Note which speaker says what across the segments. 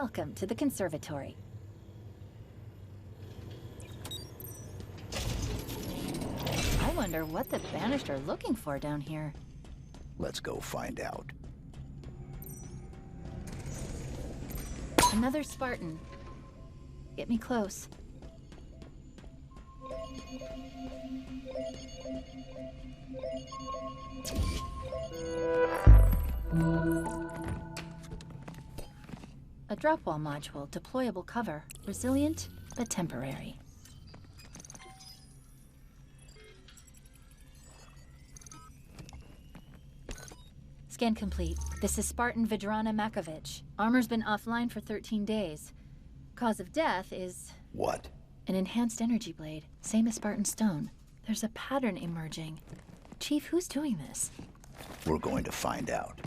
Speaker 1: Welcome to the Conservatory. I wonder what the Banished are looking for down here.
Speaker 2: Let's go find out.
Speaker 1: Another Spartan. Get me close. A drop wall module, deployable cover. Resilient, but temporary. Scan complete. This is Spartan Vidrana Makovich. Armor's been offline for 13 days. Cause of death is...
Speaker 2: What?
Speaker 1: An enhanced energy blade. Same as Spartan Stone. There's a pattern emerging. Chief, who's doing this?
Speaker 2: We're going to find out.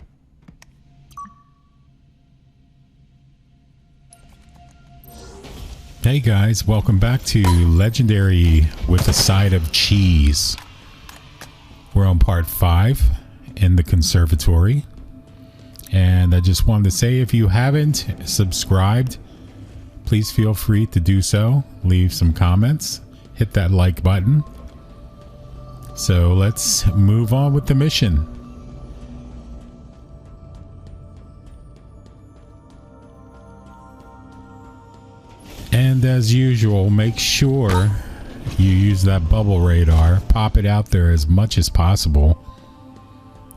Speaker 3: Hey guys, welcome back to Legendary with a side of cheese. We're on part 5 in the Conservatory. And I just wanted to say, if you haven't subscribed, please feel free to do so. Leave some comments. Hit that like button. So let's move on with the mission. And as usual, make sure you use that bubble radar. Pop it out there as much as possible.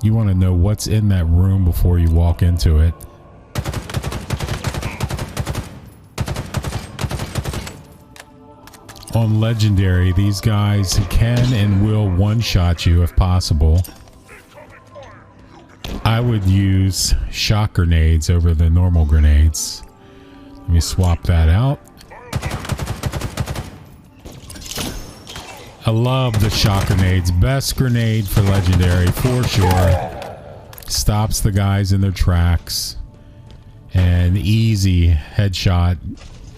Speaker 3: You want to know what's in that room before you walk into it. On Legendary, these guys can and will one-shot you if possible. I would use shock grenades over the normal grenades. Let me swap that out. I love the shock grenades. Best grenade for Legendary, for sure. Stops the guys in their tracks. And easy headshot,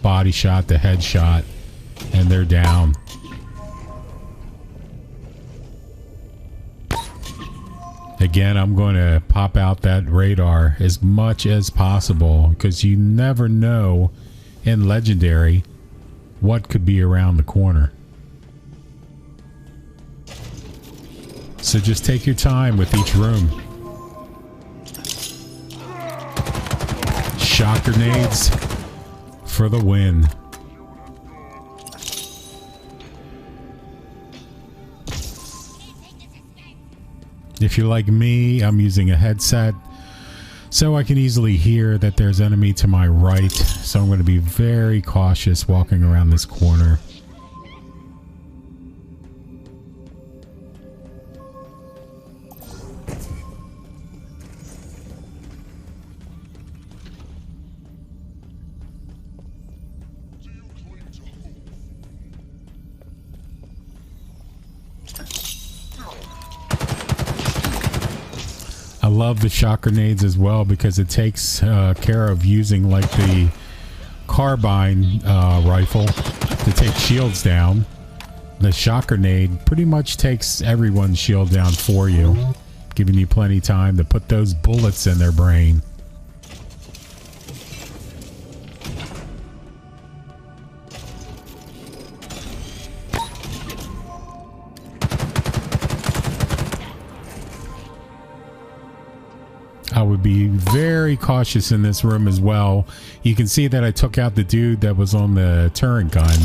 Speaker 3: body shot to headshot. And they're down. Again, I'm going to pop out that radar as much as possible, because you never know in Legendary what could be around the corner. So just take your time with each room. Shock grenades for the win. If you're like me, I'm using a headset so I can easily hear that there's enemy to my right. So I'm going to be very cautious walking around this corner. I love the shock grenades as well, because it takes care of using like the carbine rifle to take shields down. The shock grenade pretty much takes everyone's shield down for you, giving you plenty of time to put those bullets in their brain. I would be very cautious in this room as well. You can see that I took out the dude that was on the turret gun.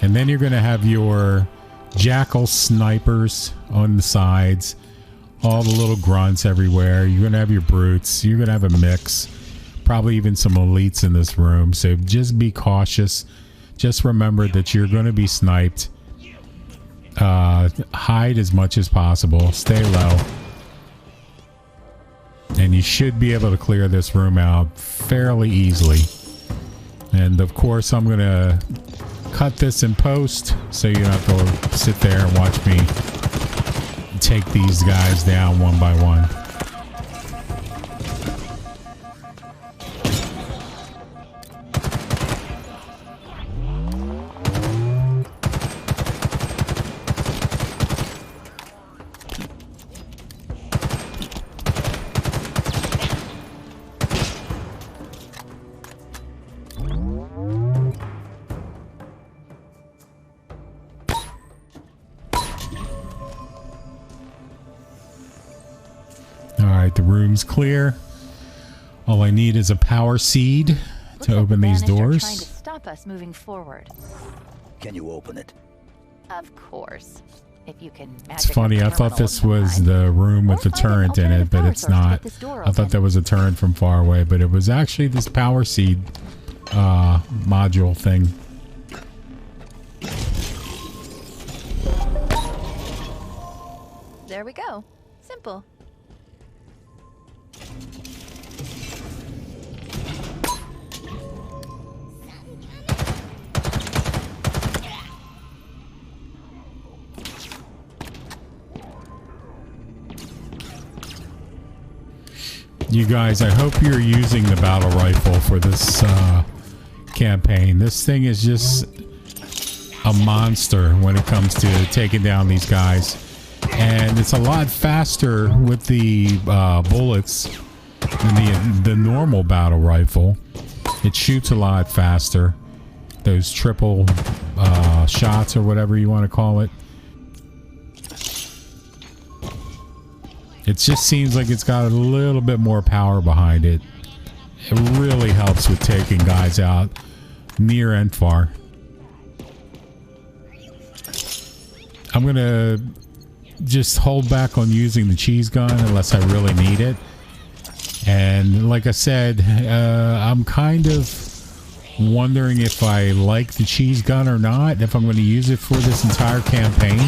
Speaker 3: And then you're going to have your jackal snipers on the sides. All the little grunts everywhere. You're going to have your brutes. You're going to have a mix. Probably even some elites in this room. So just be cautious. Just remember that you're going to be sniped. Hide as much as possible. Stay low. And you should be able to clear this room out fairly easily. And of course, I'm going to cut this in post, so you don't have to sit there and watch me take these guys down one by one. room's clear. All I need is a power seed to open these doors.
Speaker 1: Trying to stop us moving forward.
Speaker 2: Can you open it?
Speaker 1: Of course. If you can.
Speaker 3: It's funny. I thought this was the room with the turret in it, but it's not. I thought that was a turret from far away, but it was actually this power seed module thing.
Speaker 1: There we go. Simple.
Speaker 3: You guys, I hope you're using the battle rifle for this campaign. This thing is just a monster when it comes to taking down these guys. And it's a lot faster with the bullets than the normal battle rifle. It shoots a lot faster. Those triple shots or whatever you want to call it. It just seems like it's got a little bit more power behind it. It really helps with taking guys out near and far. I'm going to just hold back on using the cheese gun unless I really need it. And like I said, I'm kind of wondering if I like the cheese gun or not, if I'm going to use it for this entire campaign.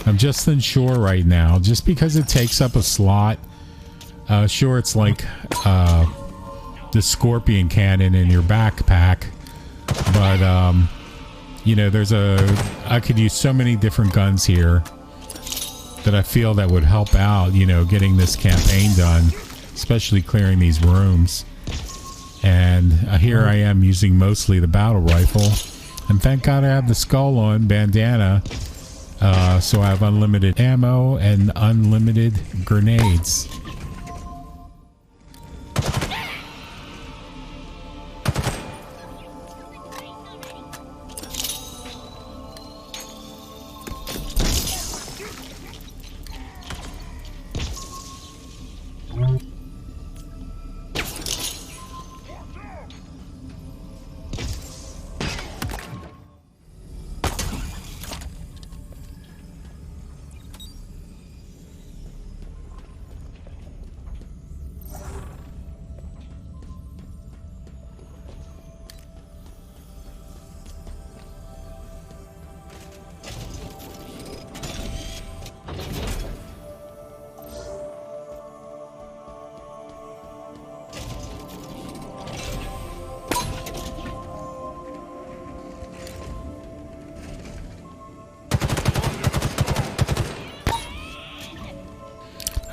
Speaker 3: I'm just unsure right now, just because it takes up a slot. Sure, it's like the scorpion cannon in your backpack, but you know, I could use so many different guns here that I feel that would help out, you know, getting this campaign done, especially clearing these rooms. And here I am using mostly the battle rifle, and thank God I have the skull on bandana. So I have unlimited ammo and unlimited grenades.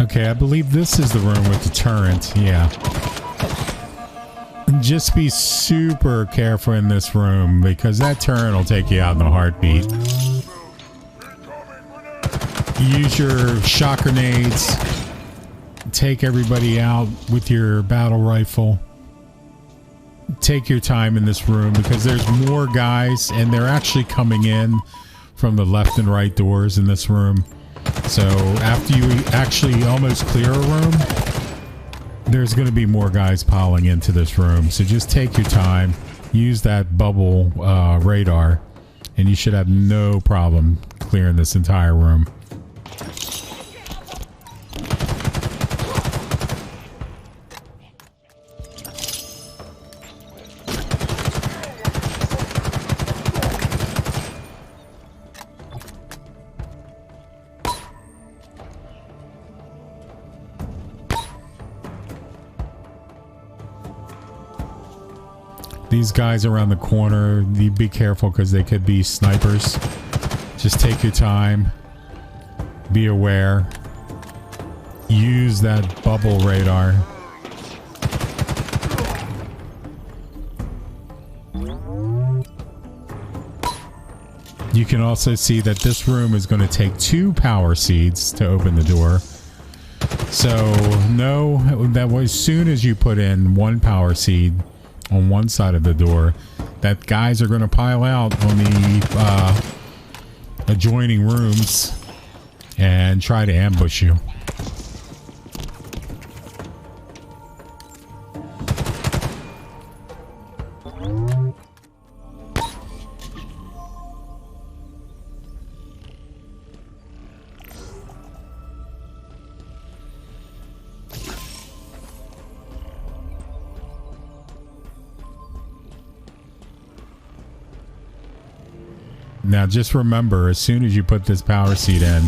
Speaker 3: Okay, I believe this is the room with the turret. Yeah. Just be super careful in this room because that turret will take you out in a heartbeat. Use your shock grenades. Take everybody out with your battle rifle. Take your time in this room because there's more guys and they're actually coming in from the left and right doors in this room. So after you actually almost clear a room, there's going to be more guys piling into this room. So just take your time, use that bubble radar, and you should have no problem clearing this entire room. These guys around the corner, you be careful because they could be snipers. Just take your time. Be aware. Use that bubble radar. You can also see that this room is going to take 2 power seeds to open the door. So know that as soon as you put in 1 power seed on one side of the door, that guys are going to pile out on the adjoining rooms and try to ambush you. Now just remember, as soon as you put this power seat in,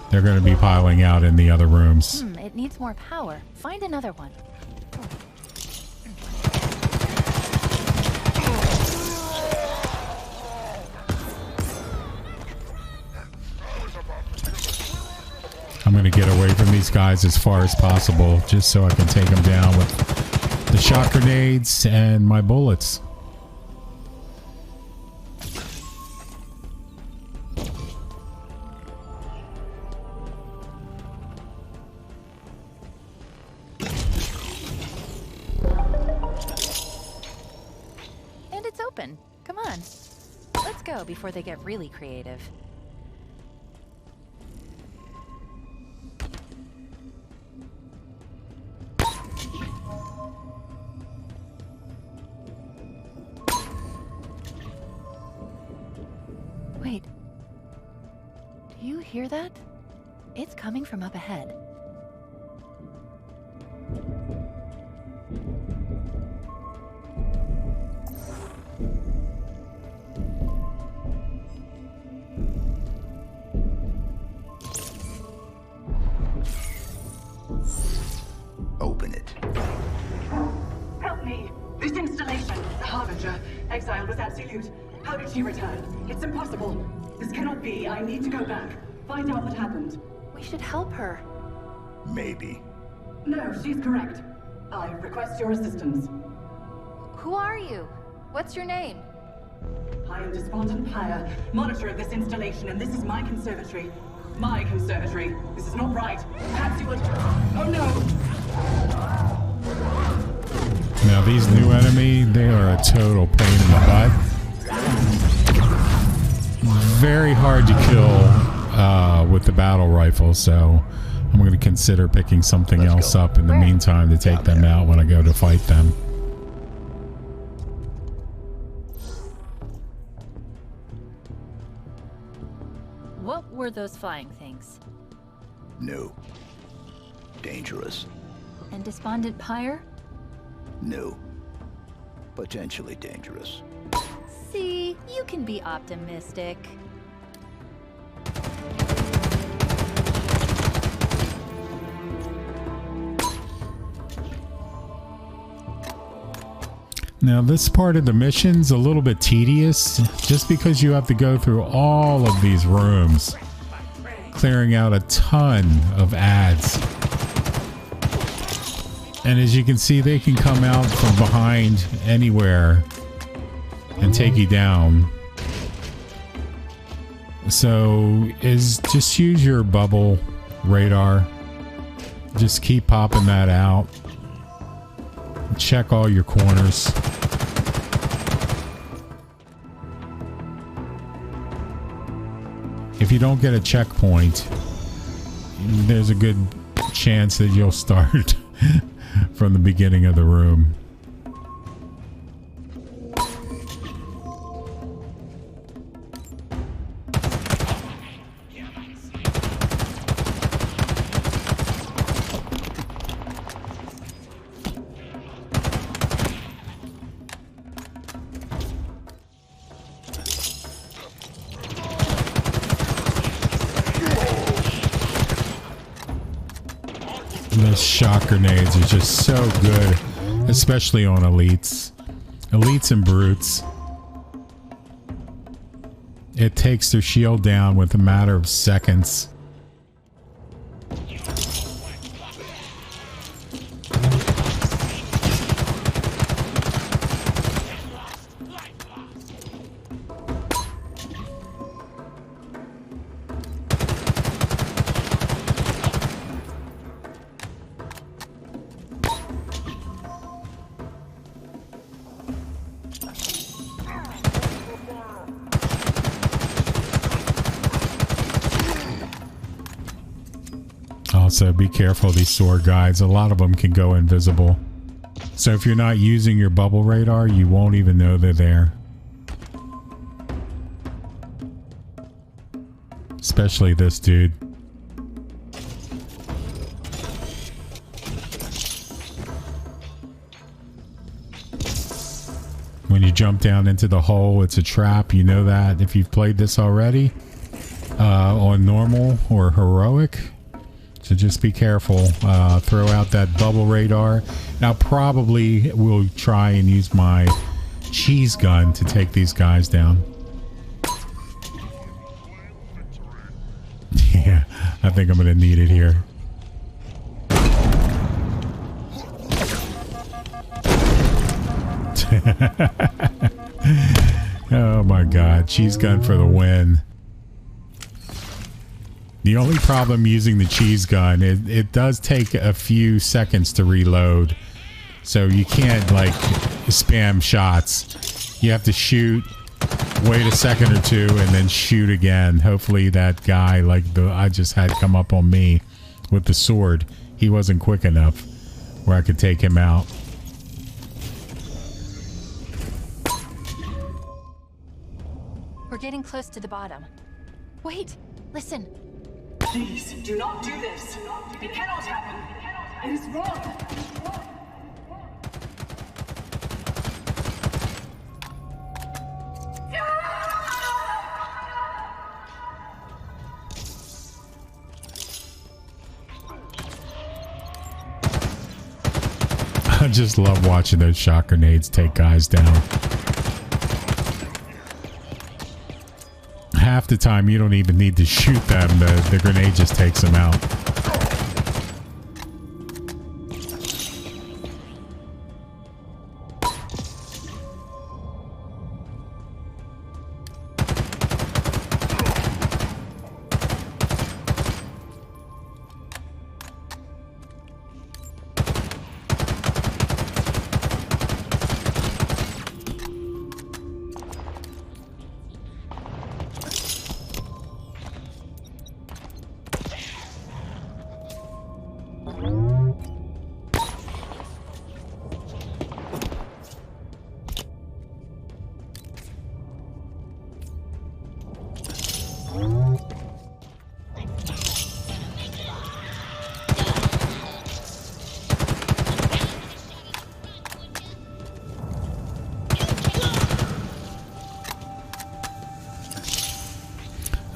Speaker 3: they're going to be piling out in the other rooms.
Speaker 1: It needs more power. Find another one.
Speaker 3: I'm going to get away from these guys as far as possible, just so I can take them down with the shock grenades and my bullets.
Speaker 1: And it's open. Come on. Let's go before they get really creative. Wait. Do you hear that? It's coming from up ahead.
Speaker 2: Open it.
Speaker 4: Help me! This installation, the Harbinger, exile was absolute. How did she return? It's impossible. This cannot be. I need to go back. Find out what happened.
Speaker 1: We should help her.
Speaker 2: Maybe.
Speaker 4: No, she's correct. I request your assistance.
Speaker 1: Who are you? What's your name?
Speaker 4: I am Despondent Pyre, monitor of this installation, and this is my conservatory. My conservatory. This is not right. Perhaps you would... Oh no!
Speaker 3: Now these new enemy, they are a total pain in the butt. Very hard to kill with the battle rifle, so I'm going to consider picking something else up in the meantime to take them out when I go to fight them.
Speaker 1: What were those flying things?
Speaker 2: No. Dangerous.
Speaker 1: And Despondent Pyre?
Speaker 2: No. Potentially dangerous.
Speaker 1: See, you can be optimistic.
Speaker 3: Now this part of the mission's a little bit tedious, just because you have to go through all of these rooms, clearing out a ton of ads. And as you can see, they can come out from behind anywhere and take you down. So just use your bubble radar. Just keep popping that out. Check all your corners. If you don't get a checkpoint, there's a good chance that you'll start from the beginning of the room. Those shock grenades are just so good, especially on elites. Elites and brutes. It takes their shield down with a matter of seconds. Also, be careful of these sword guides. A lot of them can go invisible. So if you're not using your bubble radar, you won't even know they're there. Especially this dude. When you jump down into the hole, it's a trap. You know that if you've played this already on normal or heroic. So just be careful. Throw out that bubble radar. Now probably will try and use my cheese gun to take these guys down. Yeah, I think I'm gonna need it here. Oh my god, cheese gun for the win. The only problem using the cheese gun, it does take a few seconds to reload. So you can't like spam shots. You have to shoot, wait a second or two, and then shoot again. Hopefully that guy like I just had come up on me with the sword, he wasn't quick enough where I could take him out.
Speaker 1: We're getting close to the bottom. Wait, listen.
Speaker 4: Please, do not do this. It cannot happen. It is wrong.
Speaker 3: I just love watching those shot grenades take guys down. Half the time you don't even need to shoot them, the grenade just takes them out.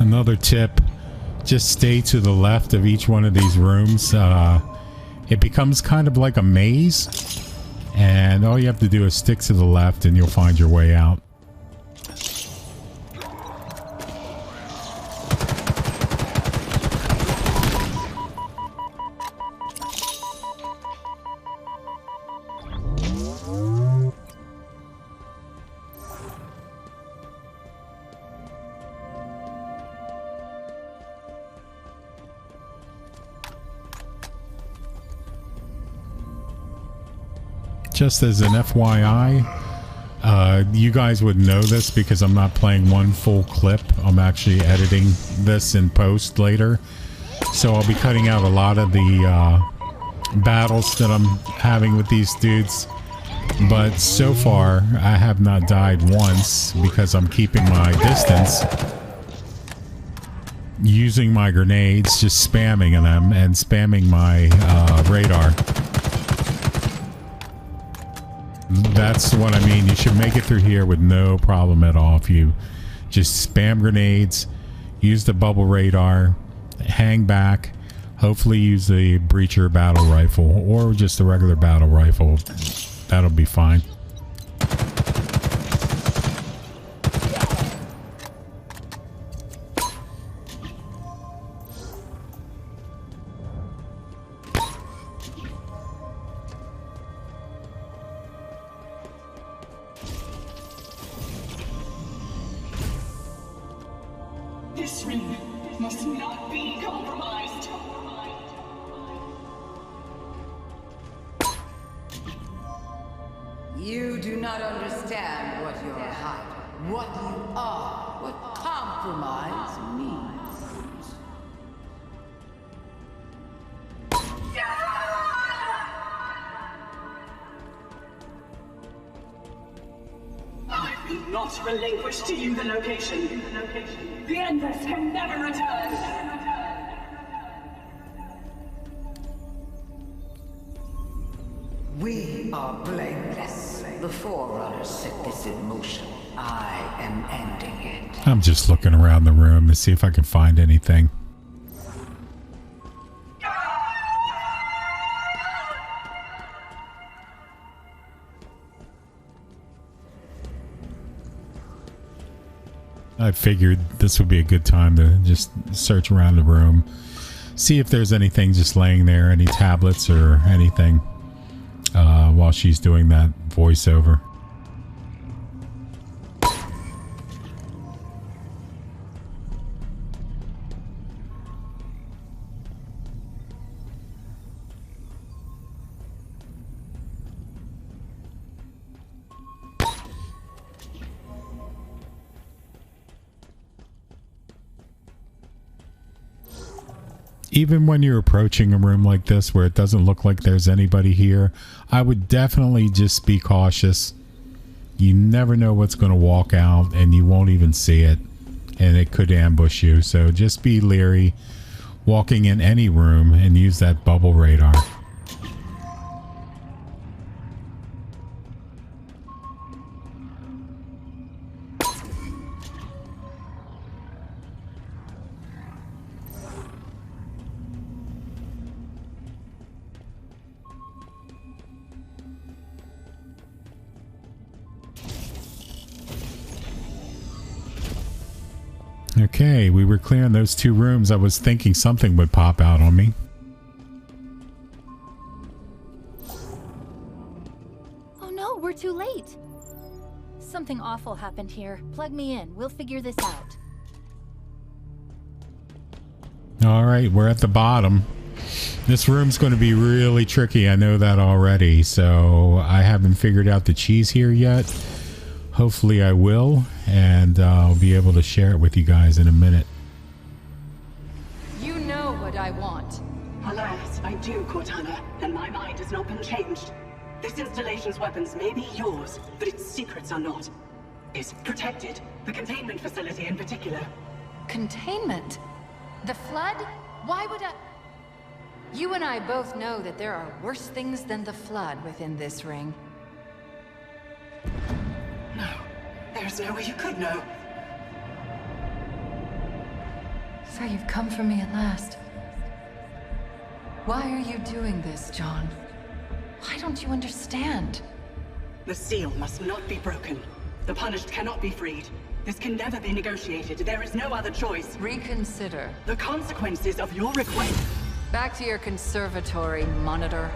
Speaker 3: Another tip, just stay to the left of each one of these rooms. It becomes kind of like a maze, and all you have to do is stick to the left and you'll find your way out. Just as an FYI, you guys would know this because I'm not playing one full clip. I'm actually editing this in post later. So I'll be cutting out a lot of the battles that I'm having with these dudes. But so far, I have not died once because I'm keeping my distance. Using my grenades, just spamming them and spamming my radar. That's what I mean. You should make it through here with no problem at all. If you just spam grenades, use the bubble radar, hang back, hopefully use the breacher battle rifle or just the regular battle rifle. That'll be fine.
Speaker 4: This ring must not be compromised.
Speaker 5: You do not understand what you're hiding, what you are, what compromise means.
Speaker 4: I will not relinquish to you the location. The Endless can never return.
Speaker 5: We are blameless. The Forerunners set this in motion. I am ending it.
Speaker 3: I'm just looking around the room to see if I can find anything. I figured this would be a good time to just search around the room, see if there's anything just laying there, any tablets or anything, while she's doing that voiceover. Even when you're approaching a room like this where it doesn't look like there's anybody here, I would definitely just be cautious. You never know what's going to walk out and you won't even see it, and it could ambush you. So just be leery walking in any room and use that bubble radar. Okay, we were clearing those two rooms. I was thinking something would pop out on me.
Speaker 1: Oh no, we're too late. Something awful happened here. Plug me in. We'll figure this out.
Speaker 3: All right, we're at the bottom. This room's going to be really tricky. I know that already. So I haven't figured out the cheese here yet. Hopefully I will, and I'll be able to share it with you guys in a minute.
Speaker 6: You know what I want.
Speaker 4: Alas, I do, Cortana, and my mind has not been changed. This installation's weapons may be yours, but its secrets are not. It's protected, the containment facility in particular.
Speaker 6: Containment? The Flood? Why would I... You and I both know that there are worse things than the Flood within this ring.
Speaker 4: No, there's no way you could know.
Speaker 6: So you've come for me at last. Why are you doing this, John? Why don't you understand?
Speaker 4: The seal must not be broken. The punished cannot be freed. This can never be negotiated. There is no other choice.
Speaker 6: Reconsider.
Speaker 4: The consequences of your request.
Speaker 6: Back to your conservatory, monitor.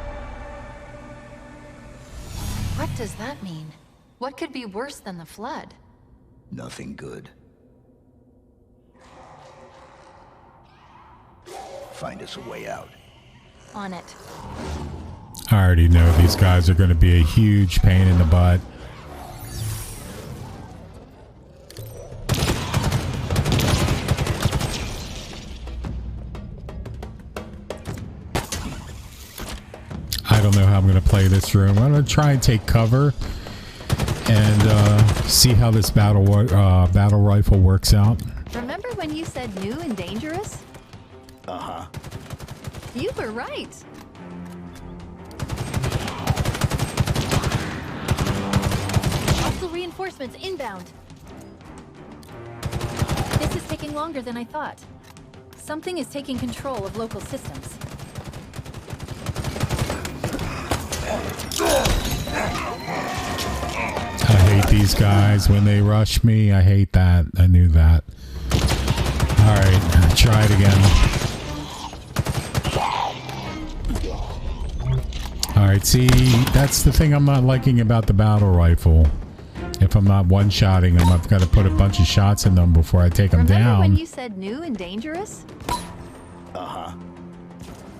Speaker 1: What does that mean? What could be worse than the Flood?
Speaker 2: Nothing good. Find us a way out.
Speaker 1: On it.
Speaker 3: I already know these guys are going to be a huge pain in the butt. I don't know how I'm going to play this room. I'm going to try and take cover and see how this battle rifle works out.
Speaker 1: Remember when you said new and dangerous?
Speaker 2: Uh-huh.
Speaker 1: You were right. Hostile reinforcements inbound. This is taking longer than I thought. Something is taking control of local systems.
Speaker 3: I hate these guys when they rush me. I hate that. I knew that. Alright, try it again. Alright, see, that's the thing I'm not liking about the battle rifle. If I'm not one-shotting them, I've got to put a bunch of shots in them before I take them down.
Speaker 1: Remember when you said new and dangerous?
Speaker 2: Uh-huh.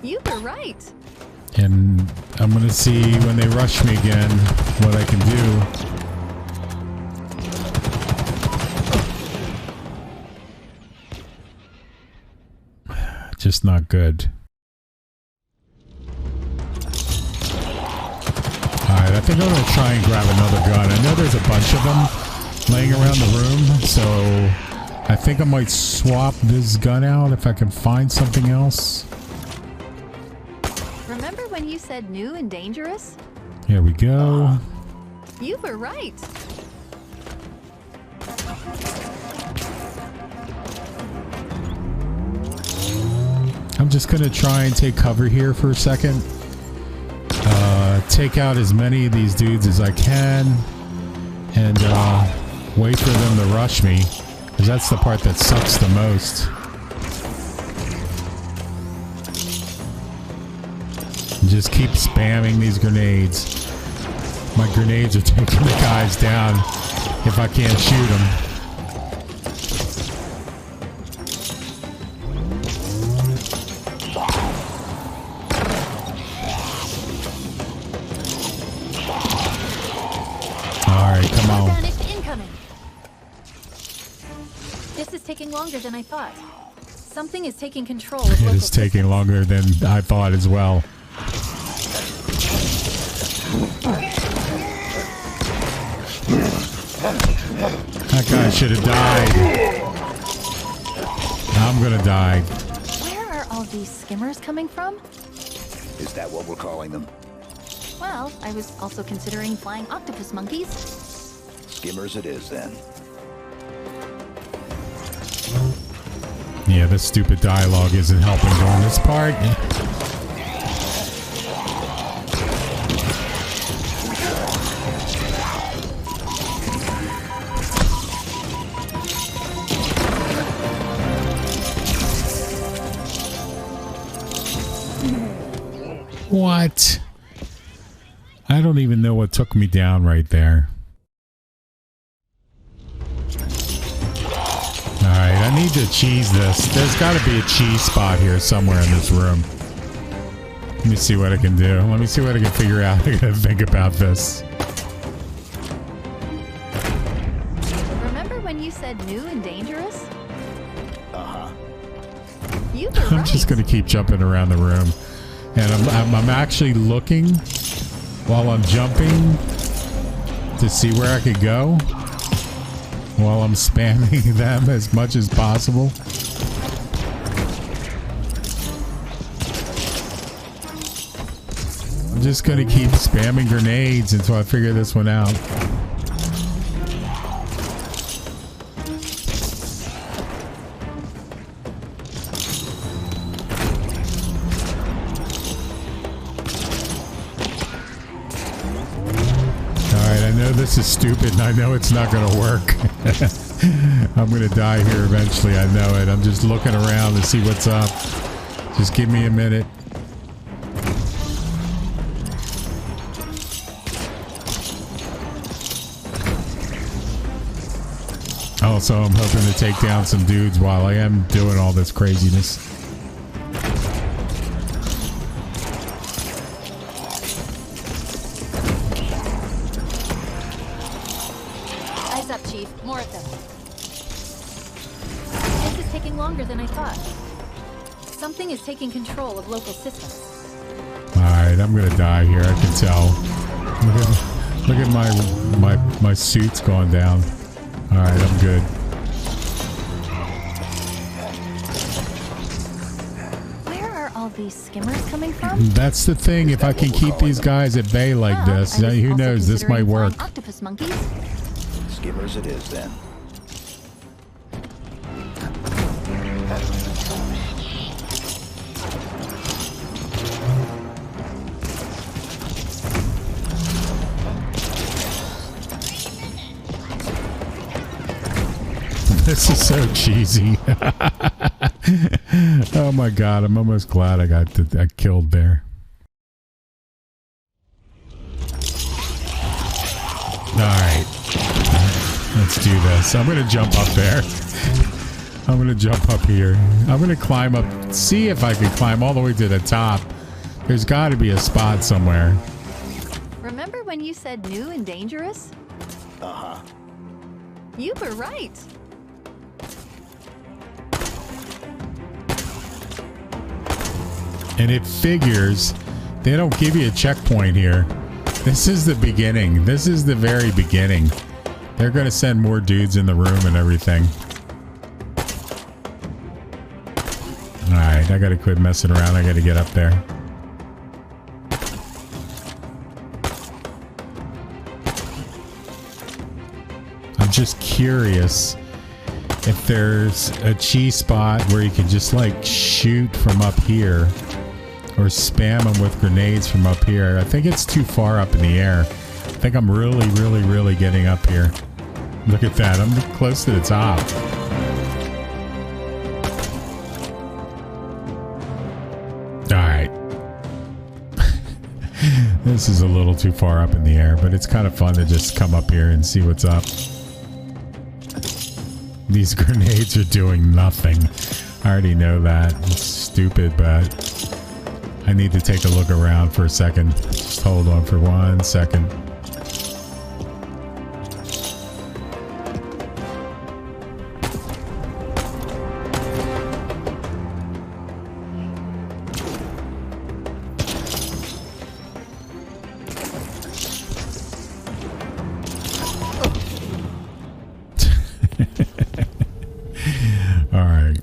Speaker 1: You were right.
Speaker 3: And I'm going to see when they rush me again what I can do. Just not good. Alright, I think I'm going to try and grab another gun. I know there's a bunch of them laying around the room, so I think I might swap this gun out if I can find something else.
Speaker 1: Remember when you said new and dangerous?
Speaker 3: Here we go.
Speaker 6: You were right.
Speaker 3: I'm just gonna try and take cover here for a second. Take out as many of these dudes as I can, and wait for them to rush me, because that's the part that sucks the most. And just keep spamming these grenades. My grenades are taking the guys down if I can't shoot them.
Speaker 1: Longer than I thought. Something is taking control of local
Speaker 3: It is taking
Speaker 1: systems.
Speaker 3: longer than I thought as well. That guy should have died. I'm gonna die.
Speaker 1: Where are all these skimmers coming from?
Speaker 2: Is that what we're calling them?
Speaker 1: Well, I was also considering flying octopus monkeys.
Speaker 2: Skimmers it is, then.
Speaker 3: Yeah, this stupid dialogue isn't helping during this part. What? I don't even know what took me down right there. Alright, I need to cheese this. There's got to be a cheese spot here somewhere in this room. Let me see what I can do. Let me see what I can figure out. I gotta think about this.
Speaker 1: Remember when you said new and dangerous?
Speaker 2: Uh-huh.
Speaker 1: You were right.
Speaker 3: I'm just gonna keep jumping around the room. And I'm actually looking while I'm jumping to see where I could go, while I'm spamming them as much as possible. I'm just gonna keep spamming grenades until I figure this one out. This is stupid, and I know it's not going to work. I'm going to die here eventually, I know it. I'm just looking around to see what's up. Just give me a minute. Also, I'm hoping to take down some dudes while I am doing all this craziness.
Speaker 1: Something is taking control of local systems.
Speaker 3: Alright, I'm gonna die here, I can tell. Look at my suit's going down. Alright, I'm good.
Speaker 1: Where are all these skimmers coming from?
Speaker 3: That's the thing, if I can keep these guys at bay like this, who knows, this might work.
Speaker 1: Octopus monkeys?
Speaker 2: Skimmers it is, then.
Speaker 3: This is so cheesy. Oh my god, I'm almost glad I got killed there. Alright. Let's do this. I'm gonna jump up there. I'm gonna jump up here. I'm gonna climb up. See if I can climb all the way to the top. There's gotta be a spot somewhere.
Speaker 1: Remember when you said new and dangerous?
Speaker 2: Uh-huh.
Speaker 1: You were right.
Speaker 3: And it figures they don't give you a checkpoint here. This is the beginning. This is the very beginning. They're going to send more dudes in the room and everything. Alright, I got to quit messing around. I got to get up there. curious if there's a cheese spot where you can just like shoot from up here or spam them with grenades from up here. I think it's too far up in the air. I think I'm really getting up here. Look at that. I'm close to the top. Alright. This is a little too far up in the air, but it's kind of fun to just come up here and see what's up. These grenades are doing nothing. I already know that. It's stupid, but I need to take a look around for a second. Just hold on for 1 second. Alright.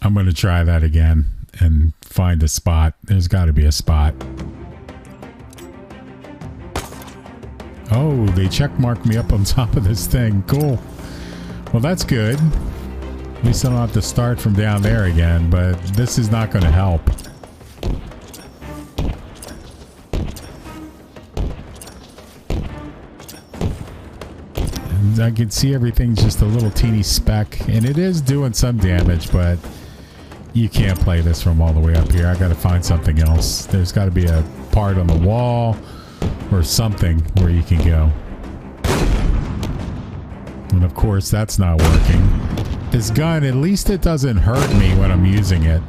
Speaker 3: I'm going to try that again and find a spot. There's got to be a spot. Oh, they checkmarked me up on top of this thing. Cool. Well, that's good. At least I don't have to start from down there again, but this is not going to help. And I can see everything's just a little teeny speck, and it is doing some damage, but you can't play this from all the way up here. I got to find something else. There's got to be a part on the wall or something where you can go. And of course, that's not working. This gun, at least it doesn't hurt me when I'm using it.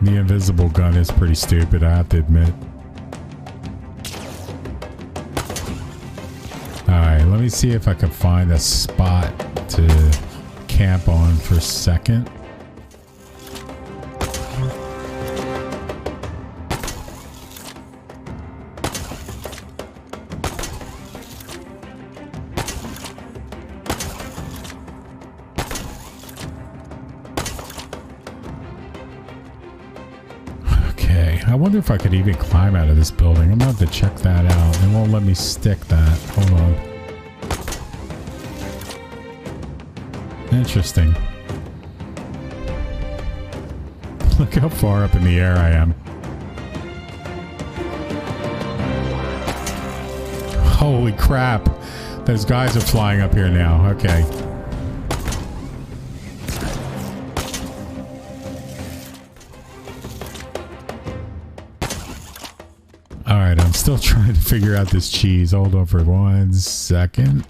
Speaker 3: The invisible gun is pretty stupid, I have to admit. Alright, let me see if I can find a spot to camp on for a second. Okay, I wonder if I could even climb out of this building. I'm going to have to check that out. It won't let me stick that. Hold on. Interesting. Look how far up in the air I am. Holy crap. Those guys are flying up here now. Okay. Alright, I'm still trying to figure out this cheese. Hold on for 1 second.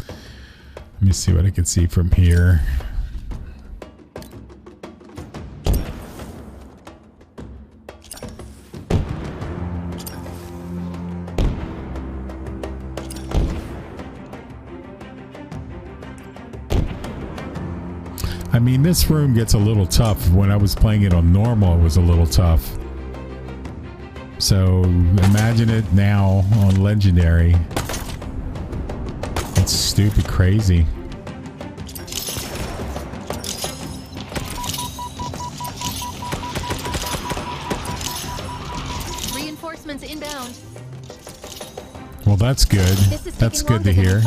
Speaker 3: Let me see what I can see from here. I mean, this room gets a little tough. When I was playing it on normal, it was a little tough. So imagine it now on legendary. It's stupid crazy.
Speaker 1: Reinforcements inbound.
Speaker 3: Well, that's good. That's good to hear.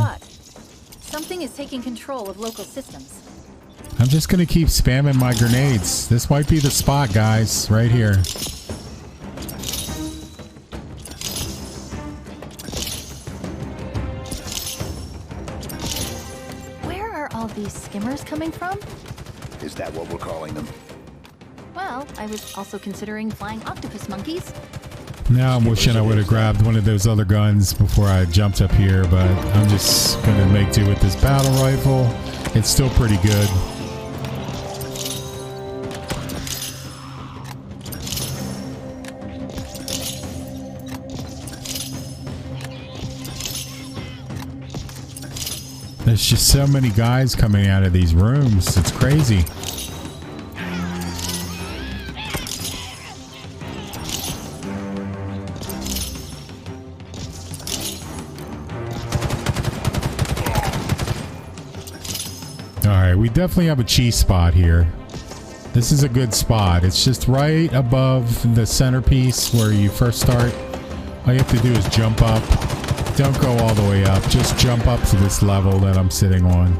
Speaker 1: Something is taking control of local systems.
Speaker 3: I'm just going to keep spamming my grenades. This might be the spot, guys. Right here.
Speaker 1: Where are all these skimmers coming from?
Speaker 2: Is that what we're calling them?
Speaker 1: Well, I was also considering flying octopus monkeys.
Speaker 3: Now I'm wishing I would have grabbed one of those other guns before I jumped up here, but I'm just going to make do with this battle rifle. It's still pretty good. There's just so many guys coming out of these rooms. It's crazy. Alright, we definitely have a cheese spot here. This is a good spot. It's just right above the centerpiece where you first start. All you have to do is jump up. Don't go all the way up. Just jump up to this level that I'm sitting on.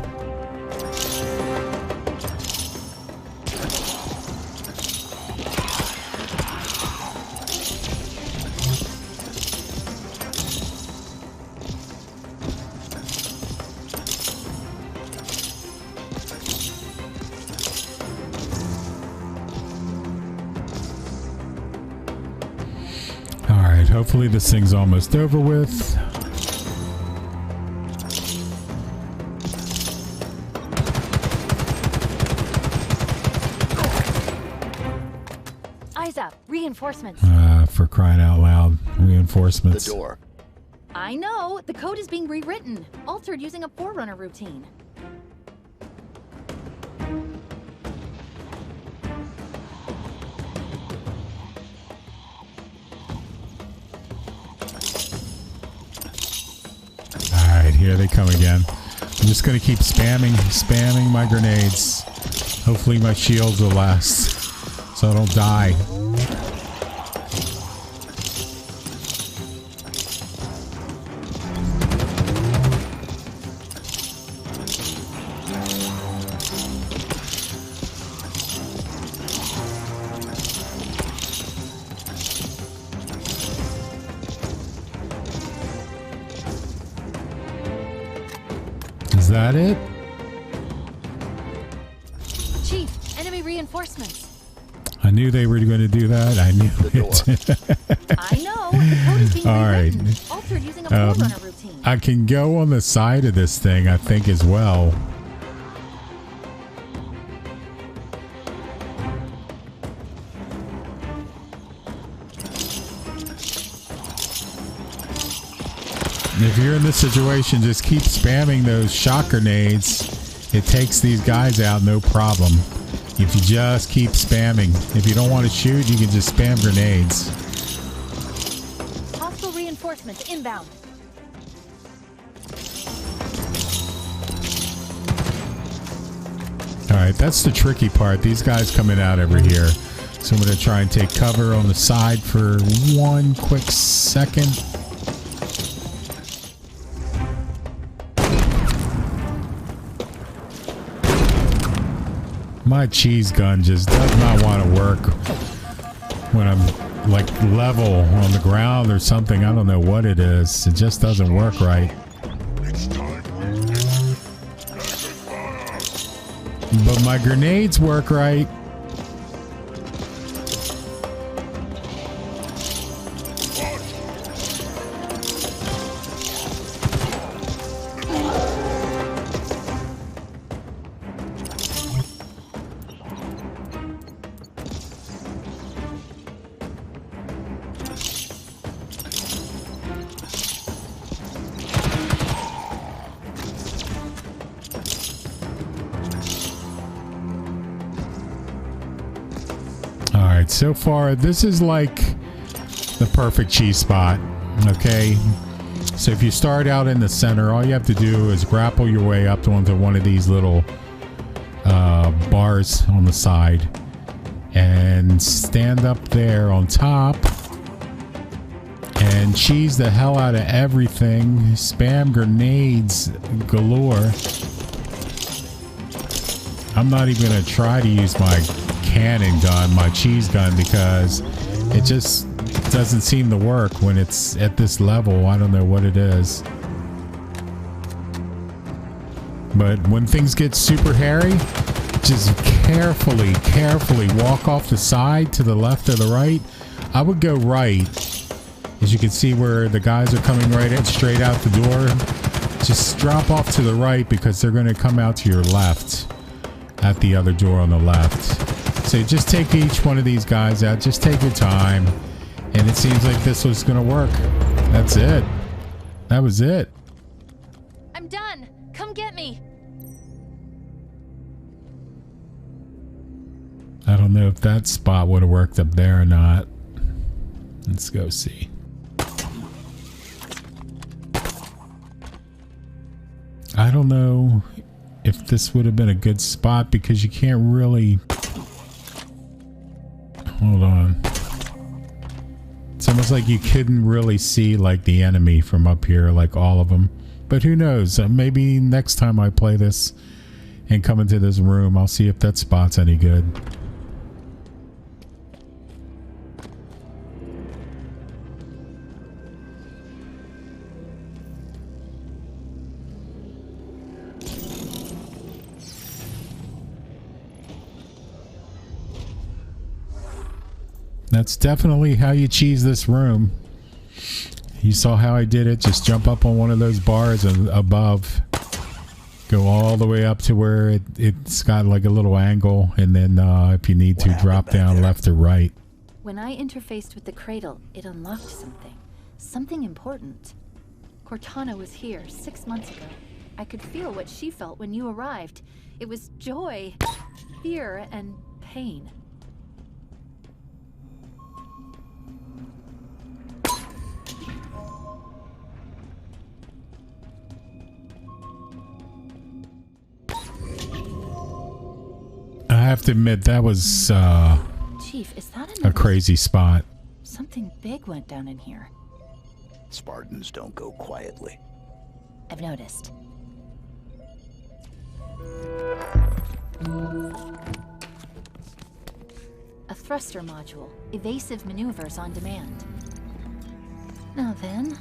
Speaker 3: Hopefully this thing's almost over with.
Speaker 1: Eyes up. Reinforcements.
Speaker 3: For crying out loud. Reinforcements.
Speaker 2: The door.
Speaker 1: I know. The code is being rewritten. Altered using a Forerunner routine.
Speaker 3: Here they come again. I'm just gonna keep spamming my grenades. Hopefully my shields will last, so I don't die. Is that it?
Speaker 1: Chief, enemy reinforcements.
Speaker 3: I knew they were going to do that. I knew it.
Speaker 1: I know. The code is being
Speaker 3: All right.
Speaker 1: rewritten. Altered using a Forerunner routine.
Speaker 3: I can go on the side of this thing, I think, as well. If you're in this situation, just keep spamming those shock grenades. It takes these guys out, no problem. If you just keep spamming. If you don't want to shoot, you can just spam grenades.
Speaker 1: Hostile reinforcements inbound.
Speaker 3: Alright, that's the tricky part. These guys coming out over here. So I'm going to try and take cover on the side for 1 quick second. My cheese gun just does not want to work when I'm like level on the ground or something. I don't know what it is. It just doesn't work right. But my grenades work right. So far, this is like the perfect cheese spot. Okay, so if you start out in the center, all you have to do is grapple your way up onto one of these little bars on the side and stand up there on top and cheese the hell out of everything. Spam grenades galore. I'm not even gonna try to use my cannon gun, my cheese gun, because it just doesn't seem to work when it's at this level. I don't know what it is. But when things get super hairy, just carefully walk off the side to the left or the right. I would go right. As you can see where the guys are coming right in, straight out the door. Just drop off to the right because they're going to come out to your left at the other door on the left. So just take each one of these guys out. Just take your time. And it seems like this was going to work. That's it. That was it.
Speaker 1: I'm done. Come get me.
Speaker 3: I don't know if that spot would have worked up there or not. Let's go see. I don't know if this would have been a good spot because you can't really Hold on. It's almost like you couldn't really see like the enemy from up here, like all of them. But who knows? Maybe next time I play this and come into this room, I'll see if that spot's any good. That's definitely how you cheese this room. You saw how I did it. Just jump up on one of those bars and above. Go all the way up to where it's got like a little angle. And then if you need to, drop down left or right.
Speaker 1: When I interfaced with the cradle, it unlocked something. Something important. Cortana was here 6 months ago. I could feel what she felt when you arrived. It was joy, fear, and pain.
Speaker 3: I have to admit, that was
Speaker 1: Chief, is that
Speaker 3: a crazy spot.
Speaker 1: Something big went down in here.
Speaker 2: Spartans don't go quietly.
Speaker 1: I've noticed. A thruster module. Evasive maneuvers on demand. Now then,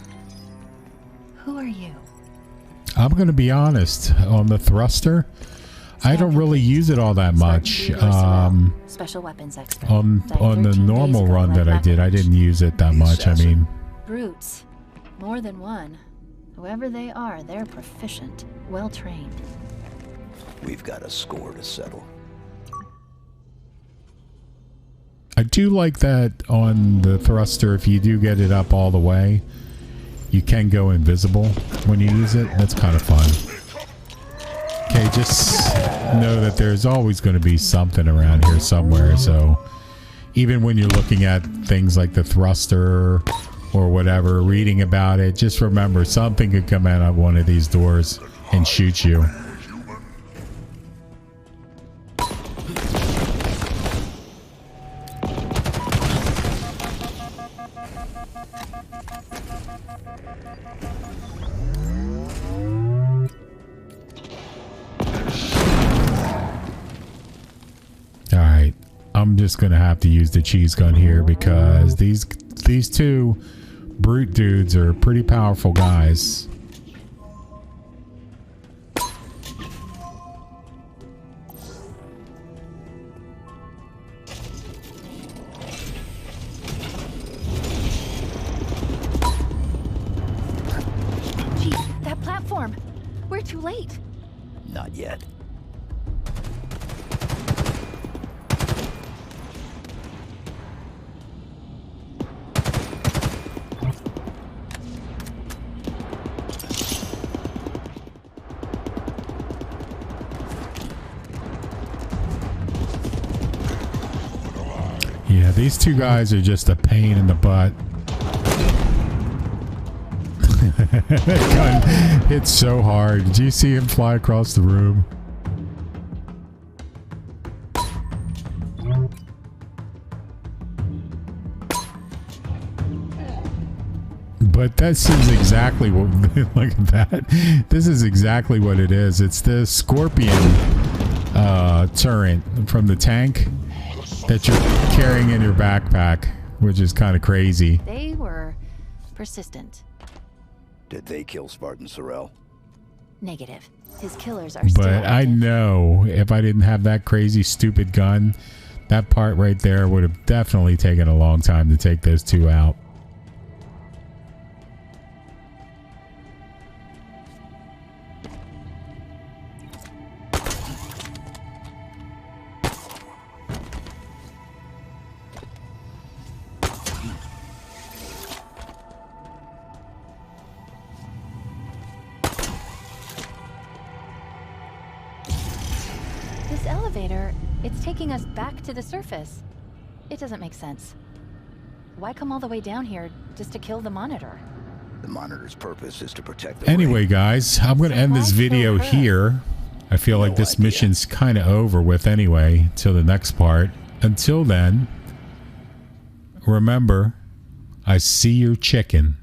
Speaker 1: who are you?
Speaker 3: I'm going to be honest. On the thruster, I don't really use it all that much.
Speaker 1: Special weapons expert.
Speaker 3: On the normal run that I didn't use it that much. I mean,
Speaker 1: brutes, more than one. Whoever they are, they're proficient, well trained.
Speaker 2: We've got a score to settle.
Speaker 3: I do like that on the thruster. If you do get it up all the way, you can go invisible when you use it. That's kind of fun. Okay, just know that there's always going to be something around here somewhere. So even when you're looking at things like the thruster or whatever, reading about it, just remember something could come out of one of these doors and shoot you. I'm just gonna have to use the cheese gun here because these two brute dudes are pretty powerful guys.
Speaker 1: Gee, that platform. We're too late.
Speaker 2: Not yet.
Speaker 3: Yeah, these two guys are just a pain in the butt. Gun hits so hard. Did you see him fly across the room? But this is exactly what, look at that. This is exactly what it is. It's the Scorpion turret from the tank that you're carrying in your backpack, which is kind of crazy.
Speaker 1: They were persistent.
Speaker 2: Did they kill Spartan Sorrel?
Speaker 1: Negative. His killers are still
Speaker 3: But I
Speaker 1: active.
Speaker 3: know if I didn't have that crazy stupid gun, that part right there would have definitely taken a long time to take those two out.
Speaker 1: This elevator, it's taking us back to the surface. It doesn't make sense. Why come all the way down here just to kill the monitor?
Speaker 2: The monitor's purpose is to protect the
Speaker 3: Anyway,
Speaker 2: ring.
Speaker 3: guys, I'm going to end this video here. I feel like this mission's kind of over with anyway, till the next part. Until then, remember, I see your chicken.